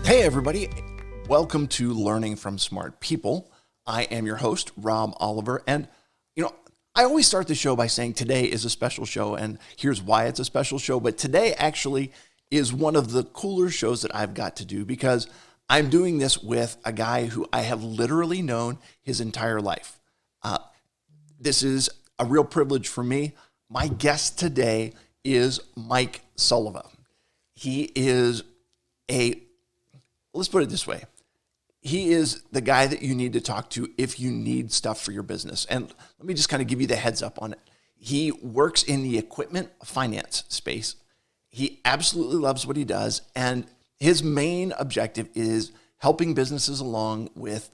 Hey, everybody. Welcome to Learning from Smart People. I am your host, Rob Oliver. And, I always start the show by saying today is a special show, and here's why it's a special show. But today actually is one of the cooler shows that I've got to do because I'm doing this with a guy who I have literally known his entire life. This is a real privilege for me. My guest today is Mike Sulava. He is let's put it this way. He is the guy that you need to talk to if you need stuff for your business. And let me just kind of give you the heads up on it. He works in the equipment finance space. He absolutely loves what he does. And his main objective is helping businesses along with,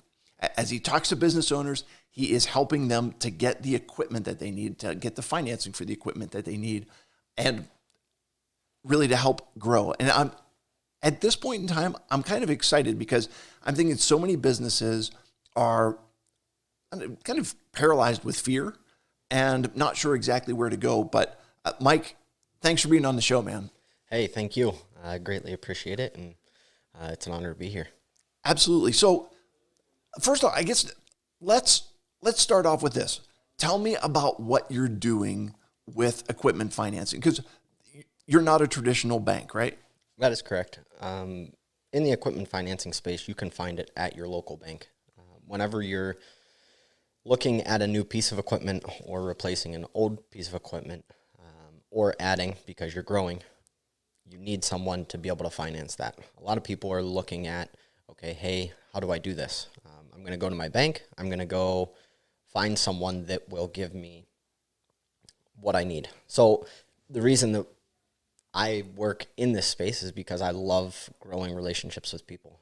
as he talks to business owners, he is helping them to get the equipment that they need, to get the financing for the equipment that they need, and really to help grow. And at this point in time, I'm kind of excited because I'm thinking so many businesses are kind of paralyzed with fear and not sure exactly where to go. But Mike, thanks for being on the show, man. Hey, thank you. I greatly appreciate it, and it's an honor to be here. Absolutely. So first off, I guess let's start off with this. Tell me about what you're doing with equipment financing, because you're not a traditional bank, right? That is correct. In the equipment financing space, you can find it at your local bank. Whenever you're looking at a new piece of equipment or replacing an old piece of equipment or adding because you're growing, you need someone to be able to finance that. A lot of people are looking at, okay, hey, how do I do this? I'm going to go to my bank. I'm going to go find someone that will give me what I need. So the reason that I work in this space is because I love growing relationships with people.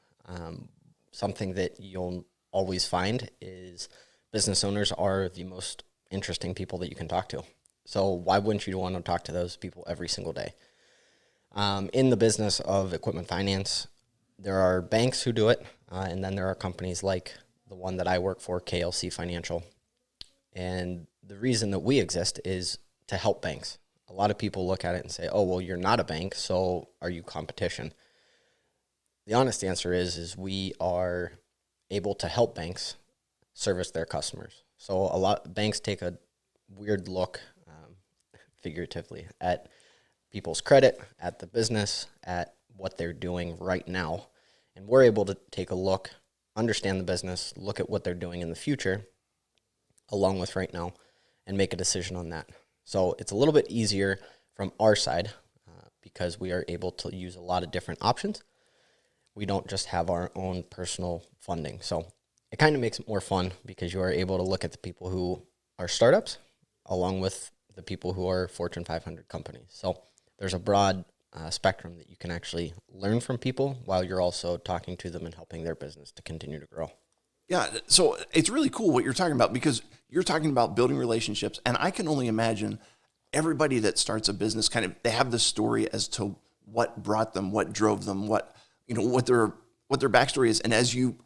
Something that you'll always find is business owners are the most interesting people that you can talk to. So why wouldn't you want to talk to those people every single day? In the business of equipment finance, there are banks who do it, and then there are companies like the one that I work for, KLC Financial. And the reason that we exist is to help banks. A lot of people look at it and say, oh, well, you're not a bank, so are you competition? The honest answer is we are able to help banks service their customers. So a lot banks take a weird look, figuratively, at people's credit, at the business, at what they're doing right now. And we're able to take a look, understand the business, look at what they're doing in the future, along with right now, and make a decision on that. So it's a little bit easier from our side because we are able to use a lot of different options. We don't just have our own personal funding. So it kind of makes it more fun because you are able to look at the people who are startups along with the people who are Fortune 500 companies. So there's a broad spectrum that you can actually learn from people while you're also talking to them and helping their business to continue to grow. Yeah, so it's really cool what you're talking about because you're talking about building relationships, and I can only imagine everybody that starts a business they have this story as to what brought them, what drove them, what their backstory is, and as you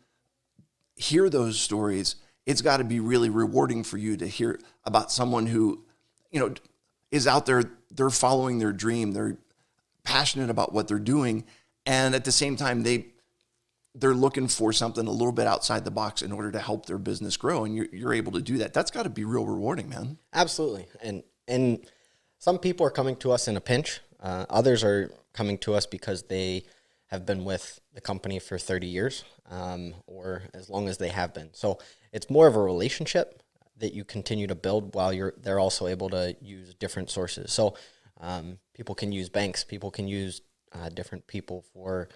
hear those stories, it's got to be really rewarding for you to hear about someone who, is out there, they're following their dream, they're passionate about what they're doing, and at the same time they're looking for something a little bit outside the box in order to help their business grow, and you're able to do that. That's got to be real rewarding, man. Absolutely. And some people are coming to us in a pinch. Others are coming to us because they have been with the company for 30 years or as long as they have been. So it's more of a relationship that you continue to build while they're also able to use different sources. So people can use banks. People can use different people for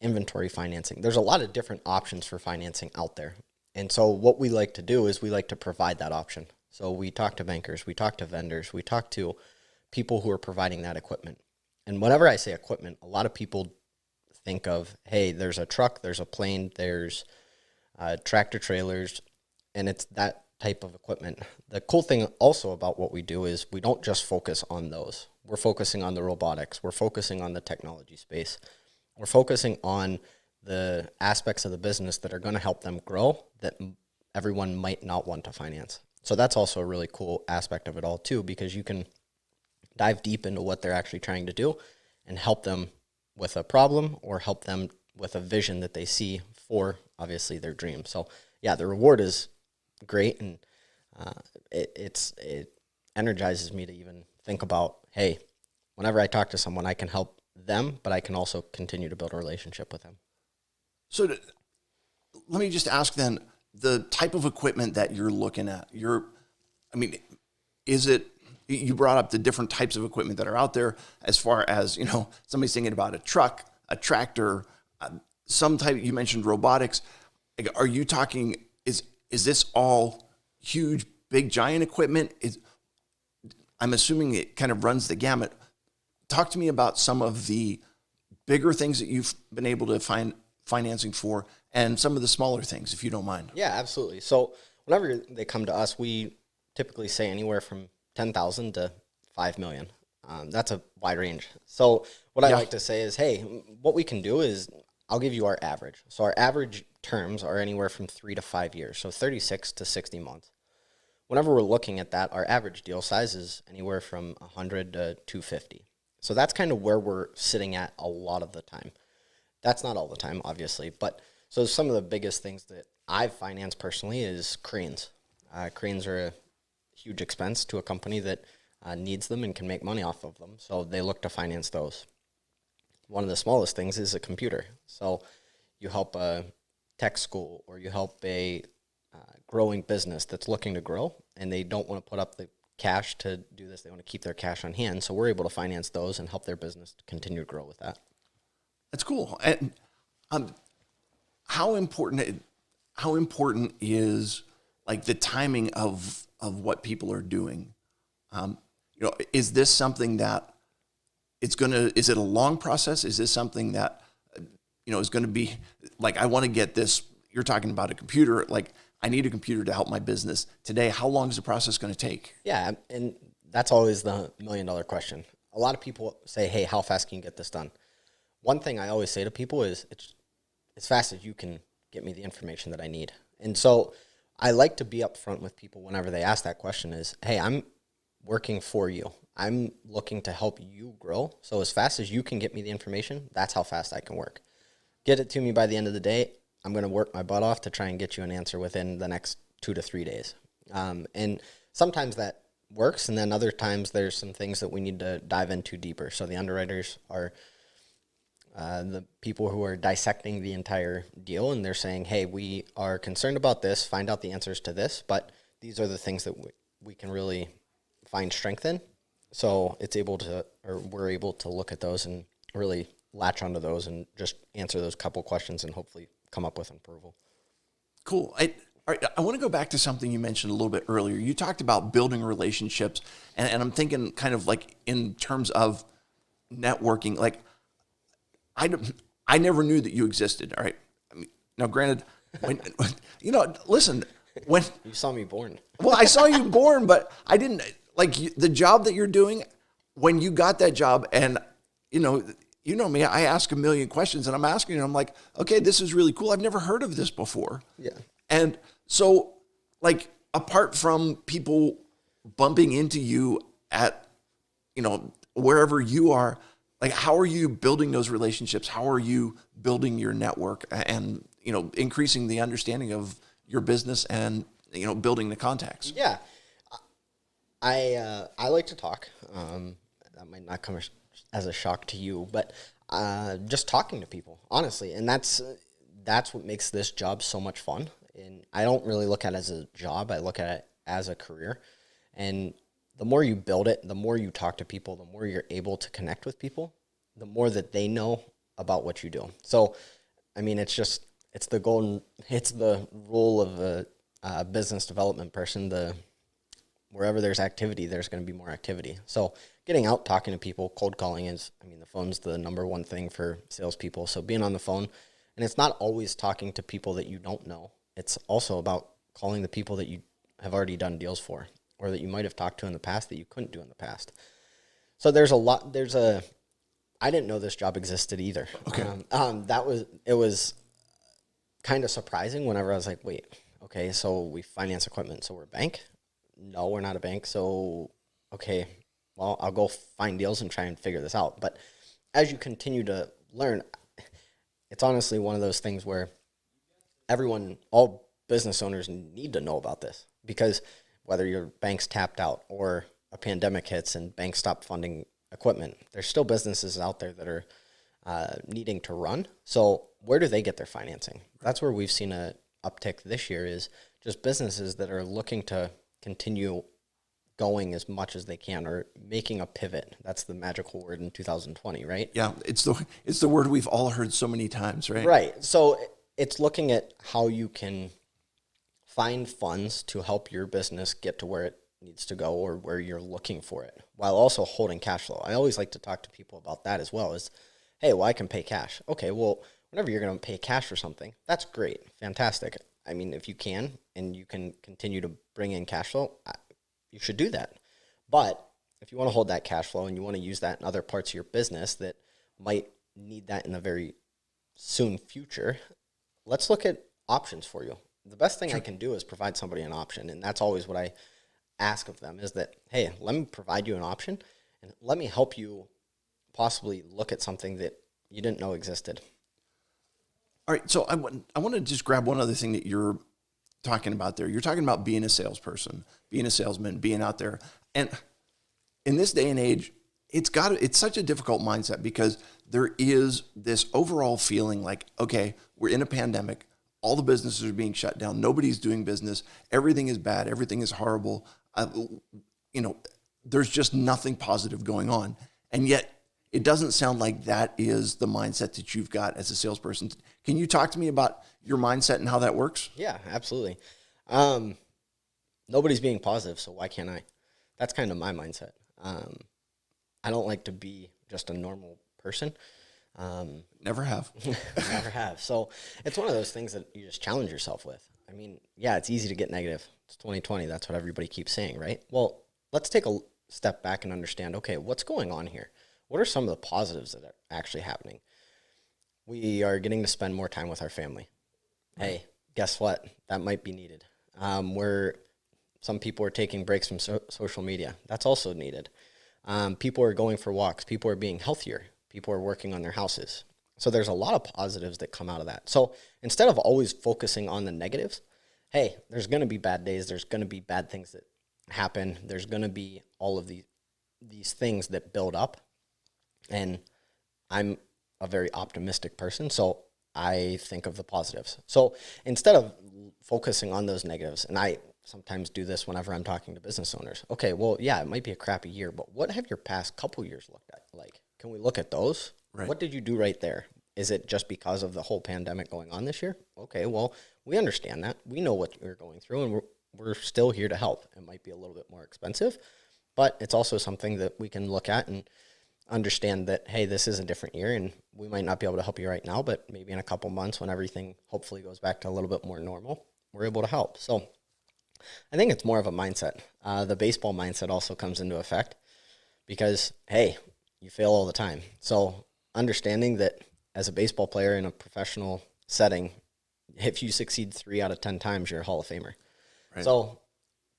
inventory financing. There's a lot of different options for financing out there. And so what we like to do is we like to provide that option. So we talk to bankers, we talk to vendors, we talk to people who are providing that equipment. And whenever I say equipment, a lot of people think of, hey, there's a truck, there's a plane, there's tractor trailers, and it's that type of equipment. The cool thing also about what we do is we don't just focus on those. We're focusing on the robotics. We're focusing on the technology space. We're focusing on the aspects of the business that are going to help them grow that everyone might not want to finance. So that's also a really cool aspect of it all too, because you can dive deep into what they're actually trying to do and help them with a problem or help them with a vision that they see for obviously their dream. So yeah, the reward is great, and it energizes me to even think about, hey, whenever I talk to someone, I can help them, but I can also continue to build a relationship with them. So let me just ask then, the type of equipment that you're looking at, is it, you brought up the different types of equipment that are out there as far as, somebody's thinking about a truck, a tractor, some type, you mentioned robotics. Like, are you talking, is this all huge, big, giant equipment? I'm assuming it kind of runs the gamut. Talk to me about some of the bigger things that you've been able to find financing for and some of the smaller things, if you don't mind. Yeah, absolutely. So whenever they come to us, we typically say anywhere from 10,000 to 5 million. That's a wide range. So what I like to say is, hey, what we can do is I'll give you our average. So our average terms are anywhere from 3 to 5 years, so 36 to 60 months. Whenever we're looking at that, our average deal size is anywhere from 100 to 250. So that's kind of where we're sitting at a lot of the time. That's not all the time, obviously, but so some of the biggest things that I've financed personally is cranes. Cranes are a huge expense to a company that needs them and can make money off of them, so they look to finance those. One of the smallest things is a computer. So you help a tech school or you help a growing business that's looking to grow, and they don't want to put up the cash to do this. They want to keep their cash on hand, so we're able to finance those and help their business continue to grow with that. That's cool. And how important is like the timing of what people are doing? Is this something that is it a long process? Is this something that, is going to be like, I want to get this, you're talking about a computer, like I need a computer to help my business today. How long is the process going to take? Yeah. And that's always the $1 million question. A lot of people say, hey, how fast can you get this done? One thing I always say to people is, it's as fast as you can get me the information that I need. And so I like to be upfront with people whenever they ask that question is, hey, I'm working for you. I'm looking to help you grow. So as fast as you can get me the information, that's how fast I can work. Get it to me by the end of the day. I'm going to work my butt off to try and get you an answer within the next 2 to 3 days. And sometimes that works. And then other times there's some things that we need to dive into deeper. So the underwriters are the people who are dissecting the entire deal, and they're saying, hey, we are concerned about this, find out the answers to this, but these are the things that we can really find strength in. So we're able to look at those and really latch onto those and just answer those couple questions and hopefully come up with an approval. Cool. All right, I want to go back to something you mentioned a little bit earlier. You talked about building relationships, and I'm thinking kind of like in terms of networking. Like, I never knew that you existed. All right. Now, granted, listen, when you saw me born. Well, I saw you born, but I didn't like the job that you're doing. When you got that job, and you know me, I ask a million questions, and I'm asking you, I'm like, okay, this is really cool. I've never heard of this before. Yeah. And so, like, apart from people bumping into you at, wherever you are, like, how are you building those relationships? How are you building your network and, increasing the understanding of your business and, building the contacts? Yeah. I like to talk. That might not come as a shock to you, but just talking to people, honestly. And that's what makes this job so much fun. And I don't really look at it as a job. I look at it as a career. And the more you build it, the more you talk to people, the more you're able to connect with people, the more that they know about what you do. So, it's the role of a business development person. Wherever there's activity, there's going to be more activity. So getting out, talking to people, cold calling the phone's the number one thing for salespeople. So being on the phone, and it's not always talking to people that you don't know. It's also about calling the people that you have already done deals for, or that you might have talked to in the past that you couldn't do in the past. So I didn't know this job existed either. Okay. It was kind of surprising whenever I was like, wait, okay, so we finance equipment, so we're a bank? No, we're not a bank. So, okay, well, I'll go find deals and try and figure this out. But as you continue to learn, it's honestly one of those things where all business owners need to know about this, because whether your bank's tapped out or a pandemic hits and banks stop funding equipment, there's still businesses out there that are needing to run. So where do they get their financing? That's where we've seen a uptick this year, is just businesses that are looking to continue going as much as they can, or making a pivot. That's the magical word in 2020, right? Yeah, it's the word we've all heard so many times, right? Right. So it's looking at how you can find funds to help your business get to where it needs to go, or where you're looking for it, while also holding cash flow. I always like to talk to people about that as well, is, hey, well, I can pay cash. Okay, well, whenever you're going to pay cash for something, that's great. Fantastic. I mean, if you can, and you can continue to bring in cash flow, you should do that. But if you want to hold that cash flow and you want to use that in other parts of your business that might need that in the very soon future, let's look at options for you. The best thing I can do is provide somebody an option. And that's always what I ask of them, is that, hey, let me provide you an option, and let me help you possibly look at something that you didn't know existed. All right, so I want to just grab one other thing that you're talking about there. You're talking about being a salesperson, being a salesman, being out there. And in this day and age, it's such a difficult mindset, because there is this overall feeling like, okay, we're in a pandemic, all the businesses are being shut down, nobody's doing business, everything is bad, everything is horrible. There's just nothing positive going on. And yet it doesn't sound like that is the mindset that you've got as a salesperson. Can you talk to me about your mindset and how that works? Yeah, absolutely. Nobody's being positive, so why can't I? That's kind of my mindset. I don't like to be just a normal person. Never have. Never have. So it's one of those things that you just challenge yourself with. I mean, yeah, it's easy to get negative. It's 2020. That's what everybody keeps saying, right? Well, let's take a step back and understand, okay, what's going on here? What are some of the positives that are actually happening? We are getting to spend more time with our family. Hey, guess what? That might be needed. Some people are taking breaks from social media. That's also needed. People are going for walks. People are being healthier. People are working on their houses. So there's a lot of positives that come out of that. So instead of always focusing on the negatives, hey, there's going to be bad days. There's going to be bad things that happen. There's going to be all of these things that build up. And I'm a very optimistic person, so I think of the positives. So instead of focusing on those negatives, and I sometimes do this whenever I'm talking to business owners. Okay, well, yeah, it might be a crappy year, but what have your past couple years looked like? Can we look at those? Right. What did you do right there? Is it just because of the whole pandemic going on this year? Okay, well, we understand that. We know what you're going through, and we're still here to help. It might be a little bit more expensive, but it's also something that we can look at and understand that, hey, this is a different year, and we might not be able to help you right now, but maybe in a couple months when everything hopefully goes back to a little bit more normal, we're able to help. So I think it's more of a mindset. The baseball mindset also comes into effect because, hey, you fail all the time. So understanding that as a baseball player in a professional setting, if you succeed 3 out of 10 times, you're a Hall of Famer. Right. So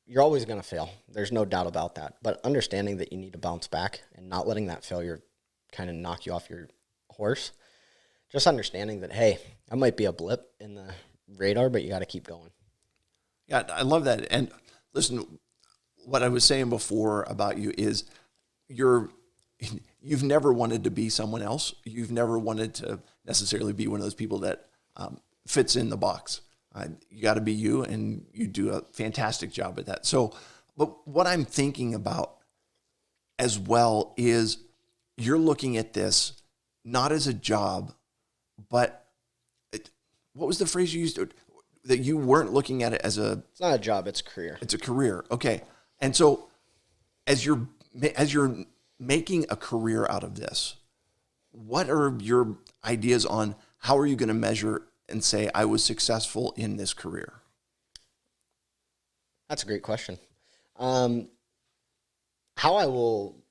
you're always going to fail. There's no doubt about that. But understanding that you need to bounce back and not letting that failure kind of knock you off your horse. Just understanding that, hey, that might be a blip in the radar, but you got to keep going. Yeah, I love that. And listen, what I was saying before about you is you've never wanted to be someone else. You've never wanted to necessarily be one of those people that fits in the box. You got to be you, and you do a fantastic job at that. So, but what I'm thinking about as well is you're looking at this not as a job, but what was the phrase you used? That you weren't looking at it as It's not a job, it's a career. It's a career. Okay. And so as you're making a career out of this, what are your ideas on how are you going to measure and say, I was successful in this career? That's a great question. How I will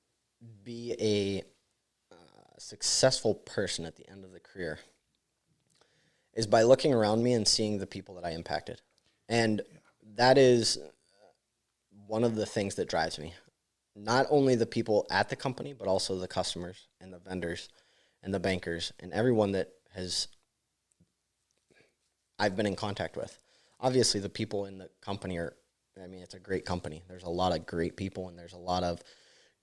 be a successful person at the end of the career is by looking around me and seeing the people that I impacted. And that is one of the things that drives me. Not only the people at the company, but also the customers and the vendors and the bankers and everyone that has I've been in contact with. Obviously, the people in the company it's a great company. There's a lot of great people, and there's a lot of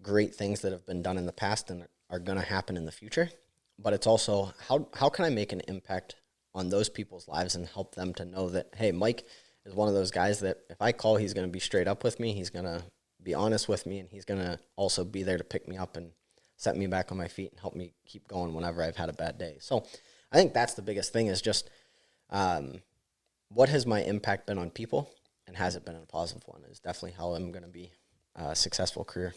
great things that have been done in the past and are going to happen in the future. But it's also, how can I make an impact on those people's lives and help them to know that, hey, Mike is one of those guys that if I call, he's going to be straight up with me. He's going to be honest with me, and he's going to also be there to pick me up and set me back on my feet and help me keep going whenever I've had a bad day. So I think that's the biggest thing is just what has my impact been on people, and has it been a positive one is definitely how I'm going to be a successful career.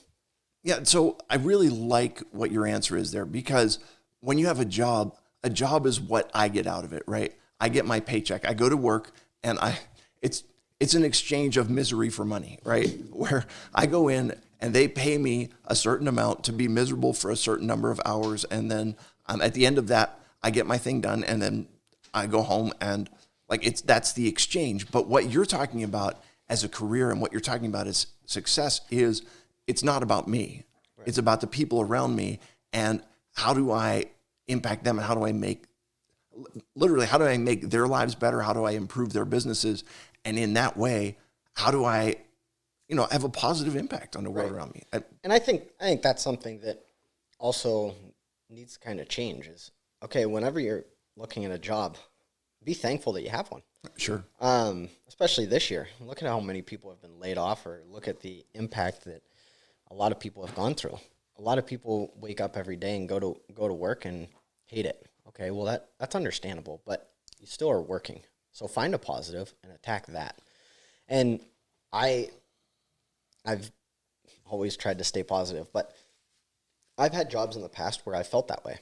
Yeah, so I really like what your answer is there, because when you have a job is what I get out of it, right? I get my paycheck. I go to work, and it's an exchange of misery for money, right? Where I go in and they pay me a certain amount to be miserable for a certain number of hours, and then at the end of that, I get my thing done, and then I go home, and that's the exchange. But what you're talking about as a career and what you're talking about as success is, it's not about me. Right. It's about the people around me, and how do I impact them, and how do I make their lives better? How do I improve their businesses? And in that way, how do I, have a positive impact on the world around me? And I think that's something that also needs to kind of change is, okay, whenever you're looking at a job, be thankful that you have one. Sure. Especially this year. Look at how many people have been laid off, or look at the impact that a lot of people have gone through. A lot of people wake up every day and go to work and hate it. Okay, well that's understandable, but you still are working. So find a positive and attack that. And I've always tried to stay positive, but I've had jobs in the past where I felt that way.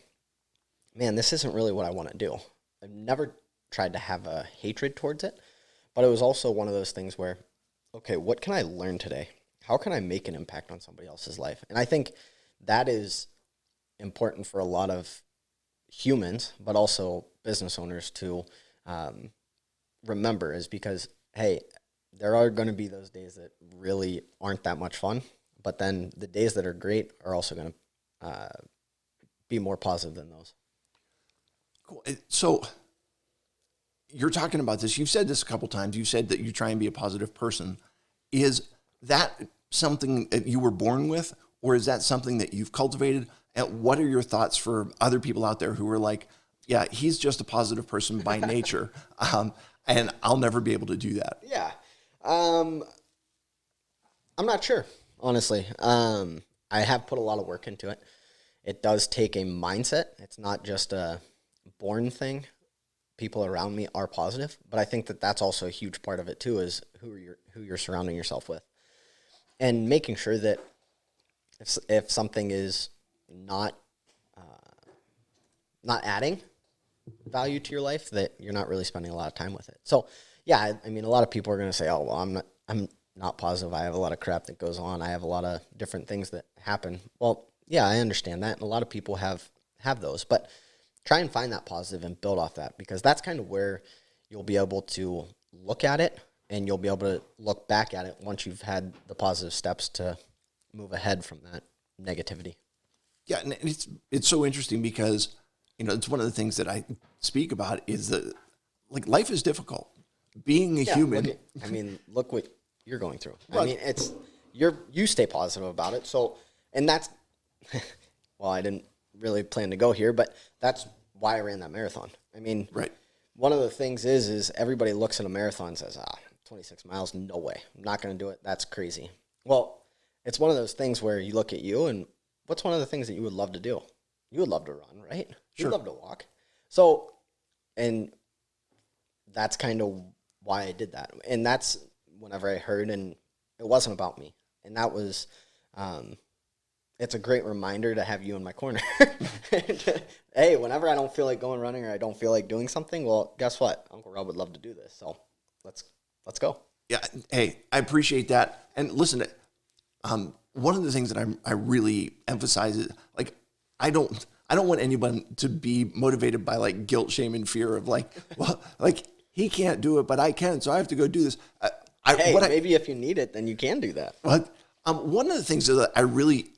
Man, this isn't really what I want to do. I've never tried to have a hatred towards it, but it was also one of those things where, okay, what can I learn today? How can I make an impact on somebody else's life? And I think that is important for a lot of humans, but also business owners to remember, is because, hey, there are going to be those days that really aren't that much fun, but then the days that are great are also going to be more positive than those. Cool. So you're talking about this. You've said this a couple times. You said that you try and be a positive person. Is that something that you were born with, or is that something that you've cultivated? And what are your thoughts for other people out there who are like, yeah, he's just a positive person by nature, and I'll never be able to do that? Yeah. I'm not sure, honestly. I have put a lot of work into it. It does take a mindset. It's not just a born thing. People around me are positive, but I think that that's also a huge part of it too, is who you're surrounding yourself with, and making sure that if something is not adding value to your life, that you're not really spending a lot of time with it. So yeah, I mean, a lot of people are going to say, oh, well, I'm not positive. I have a lot of crap that goes on. I have a lot of different things that happen. Well, yeah, I understand that. And a lot of people have those, but try and find that positive and build off that, because that's kind of where you'll be able to look at it, and you'll be able to look back at it once you've had the positive steps to move ahead from that negativity. Yeah, and it's so interesting because, it's one of the things that I speak about is that, life is difficult. Being a human. Look what you're going through. Well, I mean, you stay positive about it. So, and that's, well, I didn't really plan to go here, but that's why I ran that marathon. I mean, right. One of the things is everybody looks at a marathon and says, 26 miles, no way. I'm not going to do it. That's crazy. Well, it's one of those things where you look at you, and what's one of the things that you would love to do? You would love to run, right? Sure. You'd love to walk. So, and that's kind of why I did that. And that's whenever I heard, and it wasn't about me. And that was, it's a great reminder to have you in my corner. Hey, whenever I don't feel like going running, or I don't feel like doing something, well, guess what? Uncle Rob would love to do this. So let's go. Yeah. Hey, I appreciate that. And listen, one of the things that I really emphasize is, I don't want anyone to be motivated by guilt, shame, and fear of he can't do it, but I can, so I have to go do this. Maybe if you need it, then you can do that. But one of the things that I really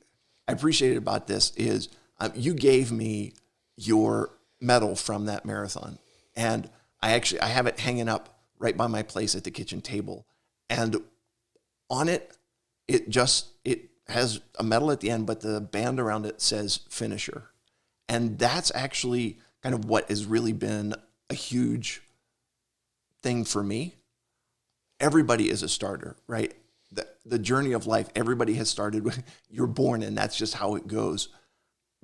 appreciated about this is you gave me your medal from that marathon, and I have it hanging up right by my place at the kitchen table. And on it, it has a medal at the end, but the band around it says finisher. And that's actually kind of what has really been a huge thing for me. Everybody is a starter, right? The journey of life, everybody has started with, you're born and that's just how it goes.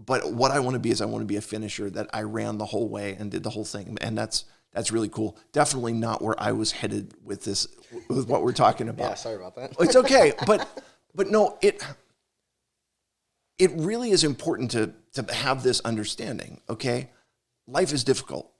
But what I want to be is I want to be a finisher, that I ran the whole way and did the whole thing. And that's really cool. Definitely not where I was headed with this, with what we're talking about. Yeah, sorry about that. It's okay. But no, it really is important to have this understanding, okay? Life is difficult.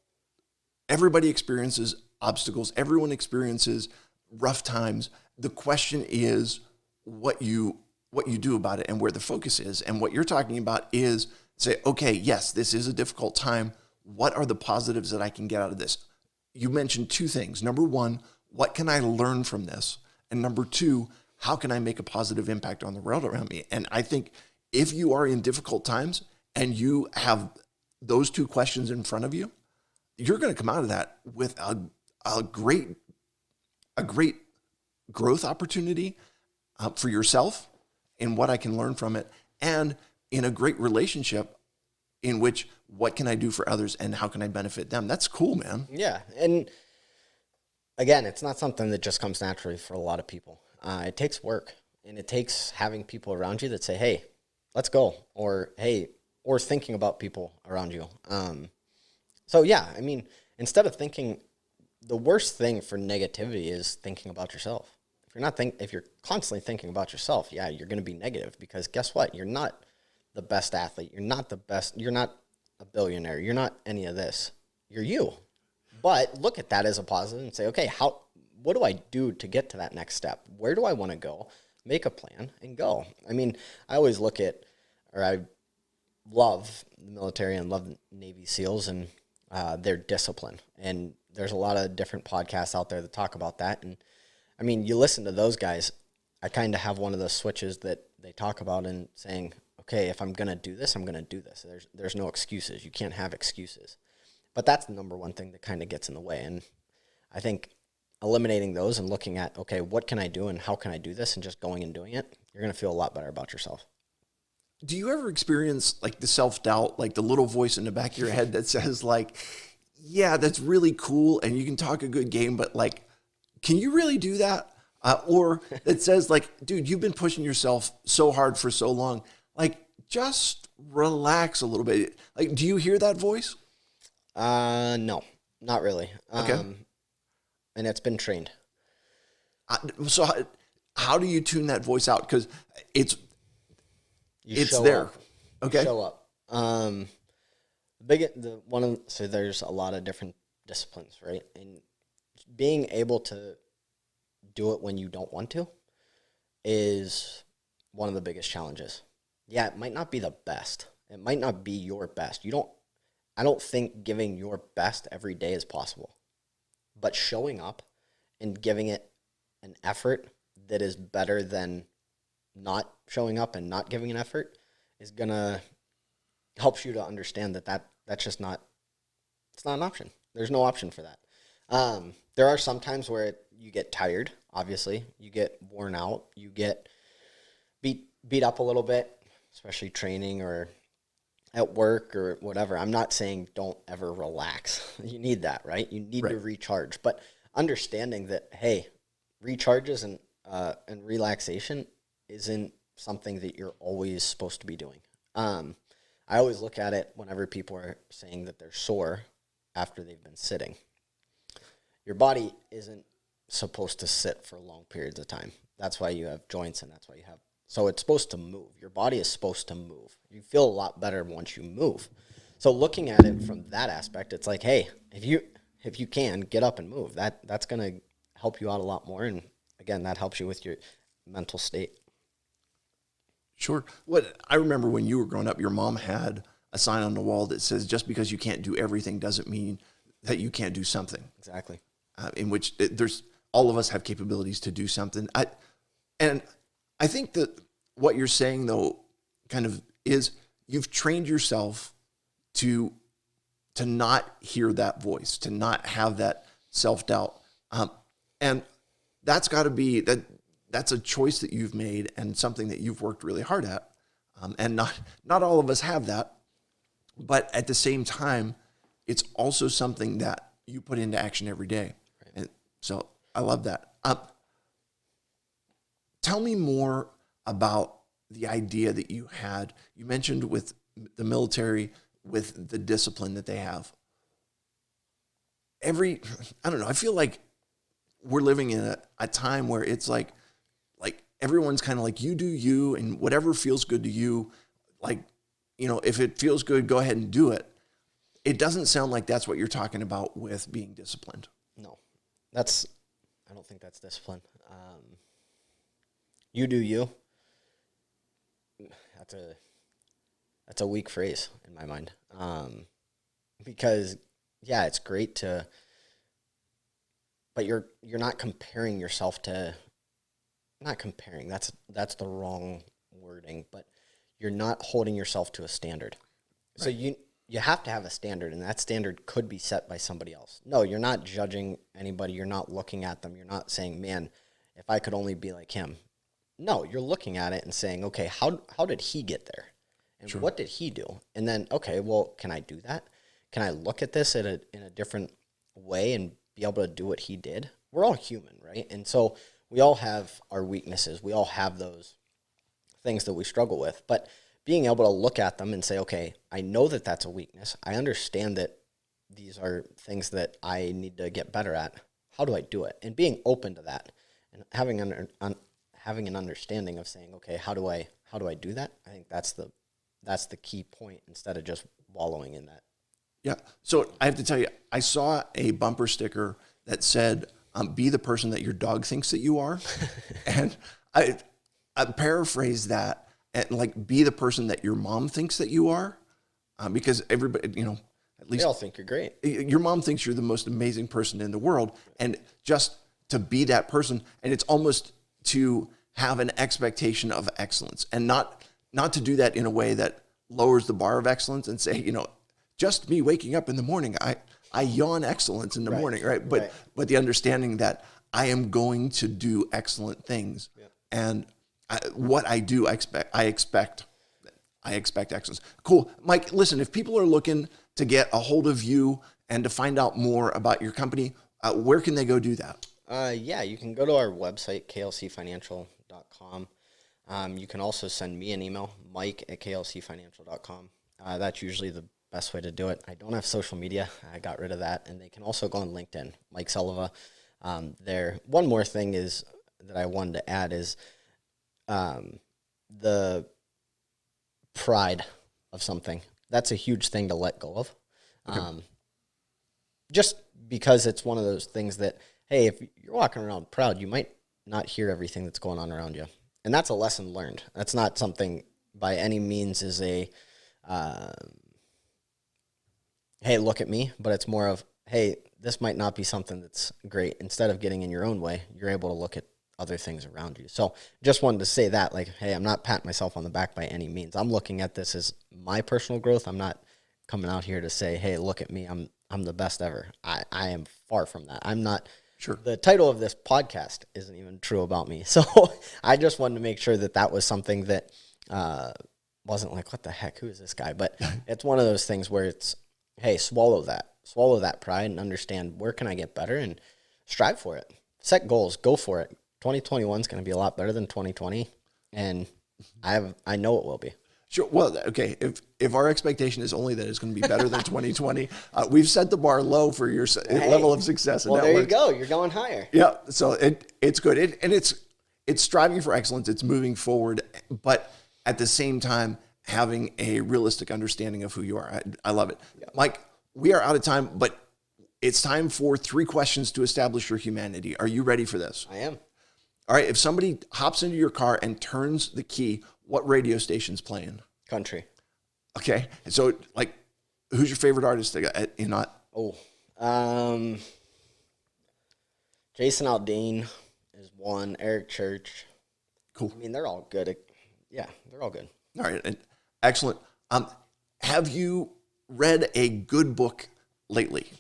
Everybody experiences obstacles. Everyone experiences rough times. The question is what you do about it and where the focus is. And what you're talking about is say, okay, yes, this is a difficult time. What are the positives that I can get out of this? You mentioned two things. Number one, what can I learn from this? And number two, how can I make a positive impact on the world around me? And I think if you are in difficult times and you have those two questions in front of you, you're going to come out of that with a great growth opportunity for yourself and what I can learn from it, and in a great relationship in which what can I do for others and how can I benefit them? That's cool, man. Yeah. And again, it's not something that just comes naturally for a lot of people. It takes work, and it takes having people around you that say, hey, let's go, or hey, or thinking about people around you. So yeah, I mean, instead of thinking, the worst thing for negativity is thinking about yourself. If you're constantly thinking about yourself, yeah, you're going to be negative, because guess what? You're not the best athlete. You're not the best. You're not a billionaire. You're not any of this. You're you. But look at that as a positive and say, okay, what do I do to get to that next step? Where do I want to go? Make a plan and go. I mean, I always I love the military and love Navy SEALs and their discipline. And there's a lot of different podcasts out there that talk about that. And I mean, you listen to those guys, I kind of have one of those switches that they talk about and saying, okay, if I'm going to do this, I'm going to do this. There's no excuses. You can't have excuses. But that's the number one thing that kind of gets in the way. And I think eliminating those and looking at, okay, what can I do and how can I do this, and just going and doing it, you're going to feel a lot better about yourself. Do you ever experience like the self-doubt, like the little voice in the back of your head that says like, yeah, that's really cool and you can talk a good game, but like, can you really do that? Or that says like, dude, you've been pushing yourself so hard for so long. Like, just relax a little bit. Like, do you hear that voice? No, not really. Okay. And it's been trained. So how do you tune that voice out? Because it's there. Up. Okay. You show up. So there's a lot of different disciplines, right? And being able to do it when you don't want to is one of the biggest challenges. Yeah, it might not be the best. It might not be your best. I don't think giving your best every day is possible. But showing up and giving it an effort that is better than not showing up and not giving an effort is going to help you to understand that's just not, it's not an option. There's no option for that. There are some times where you get tired, obviously. You get worn out. You get beat up a little bit, especially training or at work or whatever. I'm not saying don't ever relax. You need that, right? You need to recharge. But understanding that, hey, recharges and relaxation isn't something that you're always supposed to be doing. I always look at it whenever people are saying that they're sore after they've been sitting. Your body isn't supposed to sit for long periods of time. That's why you have joints, and that's why you have... So it's supposed to move. Your body is supposed to move. You feel a lot better once you move. So looking at it from that aspect, it's like, hey, if you can, get up and move. That's going to help you out a lot more. And again, that helps you with your mental state. Sure. What I remember when you were growing up, your mom had a sign on the wall that says, just because you can't do everything doesn't mean that you can't do something. Exactly. In which there's all of us have capabilities to do something. I think that what you're saying, though, kind of is you've trained yourself to to not hear that voice, to not have that self-doubt. And that's got to be that's a choice that you've made and something that you've worked really hard at. And not all of us have that, but at the same time, it's also something that you put into action every day. Right. And so I love that. Tell me more about the idea that you had. You mentioned with the military, with the discipline that they have. I don't know, I feel like we're living in a time where it's like everyone's kind of like, you do you, and whatever feels good to you, if it feels good, go ahead and do it. It doesn't sound like that's what you're talking about with being disciplined. No, I don't think that's discipline. You do you. That's a weak phrase in my mind. Because yeah, it's great but you're not comparing yourself to, not comparing, that's the wrong wording, but you're not holding yourself to a standard. Right. So you have to have a standard, and that standard could be set by somebody else. No, you're not judging anybody. You're not looking at them. You're not saying, man, if I could only be like him. No, you're looking at it and saying, okay, how did he get there? And sure. What did he do? And then, okay, well, can I do that? Can I look at this in a different way and be able to do what he did? We're all human, right? And so we all have our weaknesses. We all have those things that we struggle with. But being able to look at them and say, okay, I know that that's a weakness. I understand that these are things that I need to get better at. How do I do it? And being open to that and having an understanding of saying, okay, how do I do that? I think that's the key point, instead of just wallowing in that. Yeah. So I have to tell you, I saw a bumper sticker that said, be the person that your dog thinks that you are. And I paraphrased that and be the person that your mom thinks that you are. Because everybody, at least they all think you're great. Your mom thinks you're the most amazing person in the world. And just to be that person, and it's almost to have an expectation of excellence, and not to do that in a way that lowers the bar of excellence and say, just me waking up in the morning, I yawn excellence in the morning, right? But the understanding that I am going to do excellent things, and what I do, I expect excellence. Cool, Mike. Listen, if people are looking to get a hold of you and to find out more about your company, where can they go do that? You can go to our website, klcfinancial.com. You can also send me an email, mike@klcfinancial.com. That's usually the best way to do it. I don't have social media. I got rid of that. And they can also go on LinkedIn, Mike Sulava. There. One more thing is that I wanted to add is the pride of something. That's a huge thing to let go of. Okay. Just because it's one of those things that, hey, if you're walking around proud, you might not hear everything that's going on around you. And that's a lesson learned. That's not something by any means is a, hey, look at me, but it's more of, hey, this might not be something that's great. Instead of getting in your own way, you're able to look at other things around you. So just wanted to say that, hey, I'm not patting myself on the back by any means. I'm looking at this as my personal growth. I'm not coming out here to say, hey, look at me, I'm the best ever. I am far from that. I'm not. Sure. The title of this podcast isn't even true about me. So I just wanted to make sure that was something that wasn't like, what the heck, who is this guy? But it's one of those things where it's, hey, swallow that pride and understand, where can I get better, and strive for it. Set goals, go for it. 2021 is going to be a lot better than 2020, and I know it will be. Sure. Well, okay. If our expectation is only that it's going to be better than 2020, we've set the bar low for your level of success. Well, there you go. You're going higher. Yeah. So it's good. And it's striving for excellence. It's moving forward, but at the same time, having a realistic understanding of who you are. I love it. Yeah. Mike, we are out of time, but it's time for 3 questions to establish your humanity. Are you ready for this? I am. All right. If somebody hops into your car and turns the key, what radio station's playing? Country. Okay. So, who's your favorite artist? Jason Aldean is one. Eric Church. Cool. I mean, they're all good. Yeah, they're all good. All right. Excellent. Have you read a good book lately?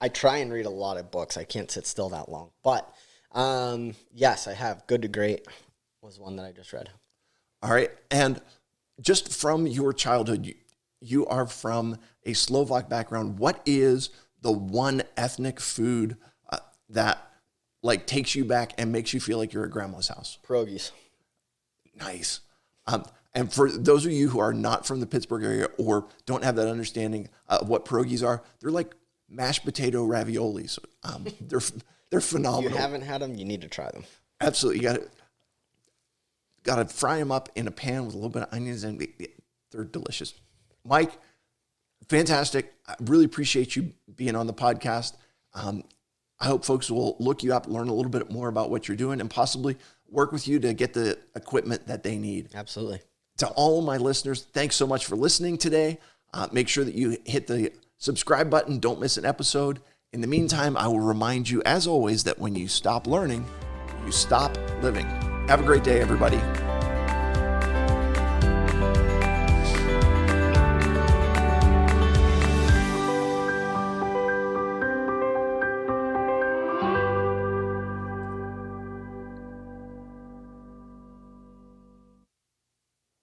I try and read a lot of books. I can't sit still that long. But yes, I have. Good to Great was one that I just read. All right. And just from your childhood, you are from a Slovak background. What is the one ethnic food that like takes you back and makes you feel like you're at grandma's house? Pierogies. Nice. And for those of you who are not from the Pittsburgh area or don't have that understanding of what pierogies are, they're like mashed potato raviolis. They're phenomenal. If you haven't had them, you need to try them. Absolutely. You got to fry them up in a pan with a little bit of onions, and they're delicious. Mike, fantastic. I really appreciate you being on the podcast. I hope folks will look you up, learn a little bit more about what you're doing, and possibly work with you to get the equipment that they need. Absolutely. To all of my listeners, thanks so much for listening today. Make sure that you hit the subscribe button. Don't miss an episode. In the meantime, I will remind you, as always, that when you stop learning, you stop living. Have a great day, everybody.